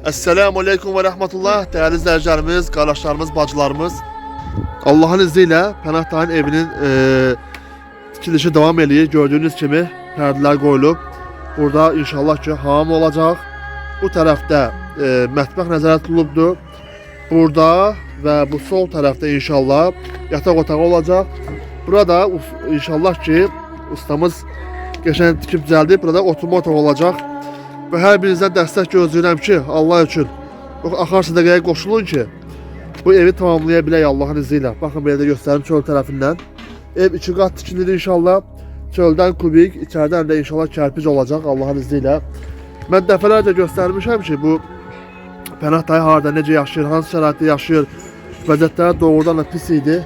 Esselamu Aleyküm ve Rahmetullah. Değerli izleyicilerimiz, kardeşlerimiz, bacılarımız. Allah'ın izniyle Pənahtayın evinin tikilişi devam ediyor. Gördüğünüz gibi perdeler koyulup. Burada inşallah ki hamam olacak. Bu tarafta mətbəx nəzərdə tutulubdur. Burada ve bu sol tarafta inşallah yatak otağı olacak. Burada inşallah ki ustamız geçen tikip düzeldi. Burada oturma otağı olacak. Ve her birinizden dəstək gözləyirəm ki, Allah üçün axar sədəqəyə qoşulun ki, bu evi tamamlayabilək Allah'ın izniyle. Bakın belə də göstərim çöl tərəfindən. Ev 2 qat tikilidir inşallah. Çöldən kubik, içeriden de inşallah kərpic olacaq Allah'ın izniyle. Mən dəfələrcə göstərmişəm ki, bu Pənahtay harda, necə yaşayır, hansı şəraitdə yaşayır. Vəziyyətləri doğrudan da pis idi.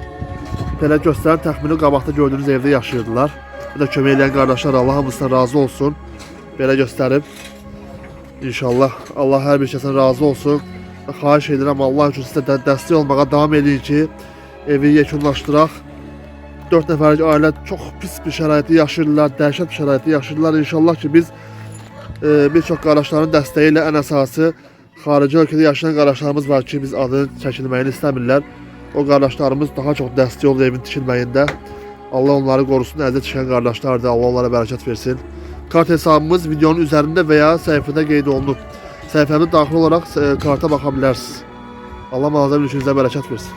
Belə göstərim, təxmini qabaqda gördüğünüz evdə yaşayırdılar. Bir də kömək edən qardaşlar Allah hamısından razı olsun. Belə göstərib. İnşallah Allah her bir şeyden razı olsun. Xahiş edirəm Allah üçün sizə dəstək olmağa davam edin ki, evi yekunlaşdıraq. 4 nəfərlik ailə çox pis bir şəraitdə yaşayırlar, dəhşət bir şəraitdə yaşayırlar. İnşallah ki biz bir çox qardaşların dəstəyi ilə ən əsası xarici ölkədə yaşayan qardaşlarımız var ki, biz adını çəkilməyini istəmirlər. O qardaşlarımız daha çox dəstək olur evin tikilməyində. Allah onları qorusun, əziz çıxan qardaşlardır. Allah onlara bərəkət versin. Kart hesabımız videonun üzerinde veya sayfada qeyd olunub. Sayfamda daxil olarak karta baxa bilərsiniz. Allah mağazanın işinizə bərəkət versin.